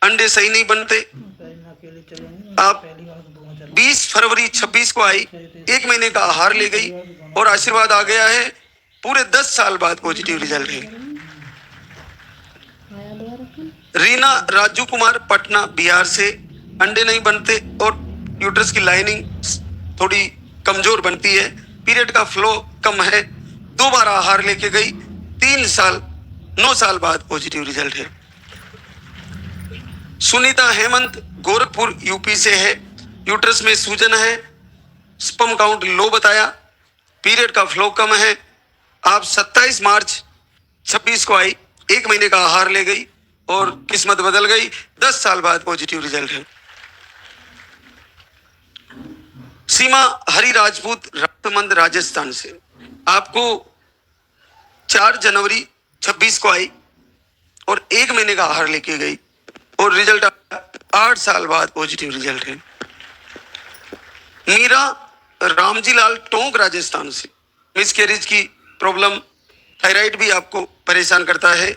अंडे सही नहीं बनते। आप 20 फरवरी 26 को आई, 1 महीने का आहार ले गई और आशीर्वाद आ गया है। पूरे 10 साल बाद पॉजिटिव रिजल्ट है। रीना राजू कुमार, पटना बिहार से, अंडे नहीं बनते और यूट्रस की लाइनिंग थोड़ी कमजोर बनती है, पीरियड का फ्लो कम है, 2 बार आहार लेके गई, 3 साल 9 साल बाद पॉजिटिव रिजल्ट है। सुनीता हेमंत, गोरखपुर यूपी से है, यूट्रस में सूजन है, स्पर्म काउंट लो बताया, पीरियड का फ्लो कम है। आप 27 मार्च 26 को आई, 1 महीने का आहार ले गई और किस्मत बदल गई, 10 साल बाद पॉजिटिव रिजल्ट है। सीमा हरि राजपूत, राजमंद राजस्थान से, आपको 4 जनवरी 26 को आई और 1 महीने का आहार लेके गई और रिजल्ट 8 साल बाद पॉजिटिव रिजल्ट है। मीरा रामजी लाल, टोंक राजस्थान से, मिसकैरेज की प्रॉब्लम, थायराइड भी आपको परेशान करता है।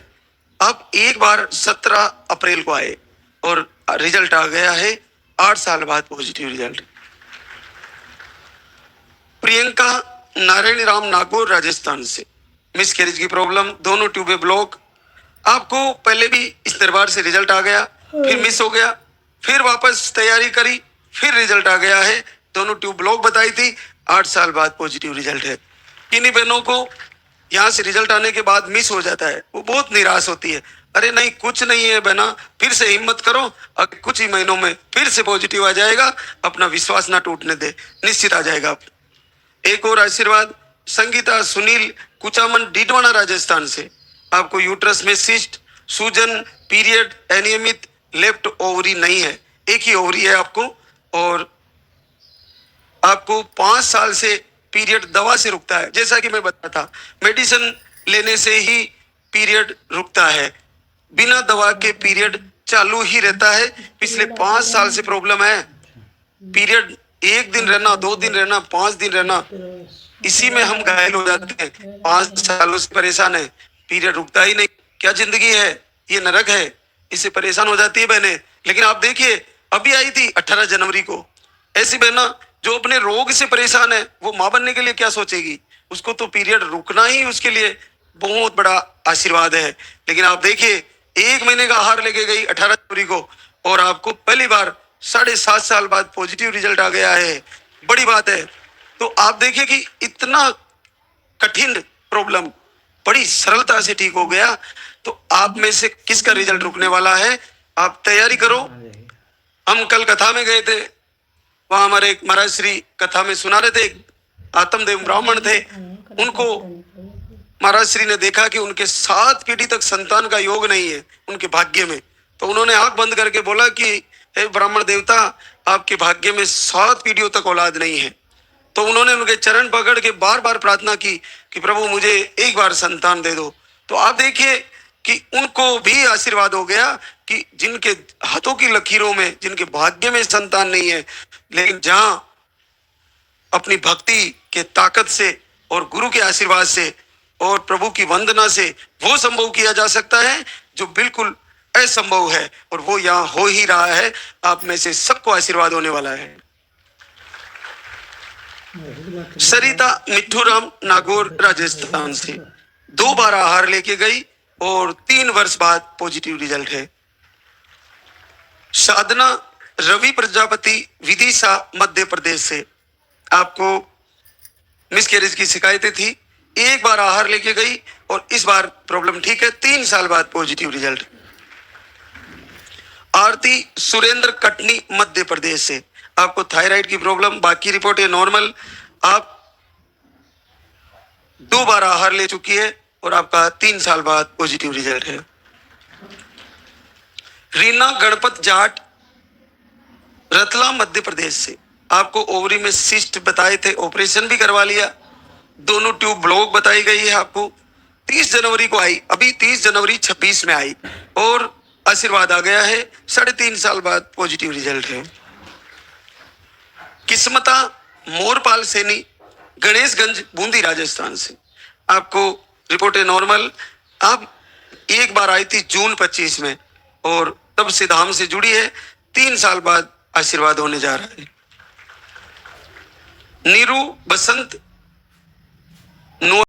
अब एक बार 17 अप्रैल को आए और रिजल्ट आ गया है, 8 साल बाद पॉजिटिव रिजल्ट। प्रियंका नारायण राम, नागौर राजस्थान से, मिसकैरेज की प्रॉब्लम, दोनों ट्यूबे ब्लॉक, आपको पहले भी इस दरबार से रिजल्ट आ गया, फिर मिस हो गया, फिर वापस तैयारी करी, फिर रिजल्ट आ गया है, दोनों ट्यूब ब्लॉक बताई थी, 8 साल बाद पॉजिटिव रिजल्ट है। किन्हीं बहनों को यहाँ से रिजल्ट आने के बाद मिस हो जाता है, वो बहुत निराश होती है, अरे नहीं कुछ नहीं है बहना, फिर से हिम्मत करो, अगर कुछ ही महीनों में फिर से पॉजिटिव आ जाएगा, अपना विश्वास ना टूटने दे, निश्चित आ जाएगा। एक और आशीर्वाद, संगीता सुनील, कुचामन डीडवाना राजस्थान से, आपको यूट्रस में सिस्ट, सूजन, पीरियड अनियमित, लेफ्ट ओवरी नहीं है, एक ही ओवरी है आपको, और आपको 5 साल से पीरियड दवा से रुकता है। जैसा कि मैं बताता था, मेडिसिन लेने से ही पीरियड रुकता है, बिना दवा के पीरियड चालू ही रहता है। पिछले 5 साल से प्रॉब्लम है, पीरियड 1 दिन रहना, 2 दिन रहना, 5 दिन रहना, इसी में हम घायल हो जाते हैं। 5 सालों से परेशान है, पीरियड रुकता ही नहीं। क्या जिंदगी है, ये नरक है, इससे परेशान हो जाती है बहनें। लेकिन आप देखिए, अभी आई थी 18 जनवरी को, ऐसी बहना जो अपने रोग से परेशान है, वो मां बनने के लिए क्या सोचेगी, उसको तो पीरियड रुकना ही उसके लिए बहुत बड़ा आशीर्वाद है। लेकिन आप देखिए, 1 महीने का आहार लेके गई 18 जनवरी को और आपको पहली बार 7.5 साल बाद पॉजिटिव रिजल्ट आ गया है, बड़ी बात है। तो आप देखिए कि इतना कठिन प्रॉब्लम बड़ी सरलता से ठीक हो गया। तो आप में से किसका रिजल्ट रुकने वाला है, आप तैयारी करो। हम कल कथा में गए थे, वहां हमारे एक महाराज श्री कथा में सुना रहे थे, आत्मदेव ब्राह्मण थे, उनको महाराज श्री ने देखा कि उनके 7 पीढ़ी तक संतान का योग नहीं है उनके भाग्य में। तो उन्होंने आंख बंद करके बोला कि हे ब्राह्मण देवता, आपके भाग्य में 7 पीढ़ियों तक औलाद नहीं है। तो उन्होंने उनके चरण पकड़ के बार बार प्रार्थना की कि प्रभु मुझे एक बार संतान दे दो। तो आप देखिए कि उनको भी आशीर्वाद हो गया कि जिनके हाथों की लकीरों में, जिनके भाग्य में संतान नहीं है, लेकिन जहां अपनी भक्ति के ताकत से और गुरु के आशीर्वाद से और प्रभु की वंदना से वो संभव किया जा सकता है जो बिल्कुल असंभव है, और वो यहाँ हो ही रहा है। आप में से सबको आशीर्वाद होने वाला है। सरिता मिठूराम, नागौर राजस्थान से, 2 बार आहार लेके गई और 3 वर्ष बाद पॉजिटिव रिजल्ट है। साधना रवि प्रजापति, विदिशा मध्य प्रदेश से, आपको मिसकैरेज की शिकायतें थी, 1 बार आहार लेके गई और इस बार प्रॉब्लम ठीक है, 3 साल बाद पॉजिटिव रिजल्ट। आरती सुरेंद्र, कटनी मध्य प्रदेश से, आपको थायराइड की प्रॉब्लम, बाकी रिपोर्ट है नॉर्मल, आप 2 बार आहार ले चुकी है और आपका 3 साल बाद पॉजिटिव रिजल्ट है। रीना गणपत जाट, रतलाम मध्य प्रदेश से, आपको ओवरी में सिस्ट बताए थे, ऑपरेशन भी करवा लिया, दोनों ट्यूब ब्लॉक बताई गई है आपको। 30 जनवरी को आई, अभी 30 जनवरी 26 में आई और आशीर्वाद आ गया है, 3.5 साल बाद पॉजिटिव रिजल्ट है। किस्मता मोरपाल सैनी, गणेशगंज बूंदी राजस्थान से, आपको रिपोर्ट है नॉर्मल, आप 1 बार आई थी जून 25 में और तब से धाम से जुड़ी है। 3 साल बाद आशीर्वाद होने जा रहा है। नीरू बसंत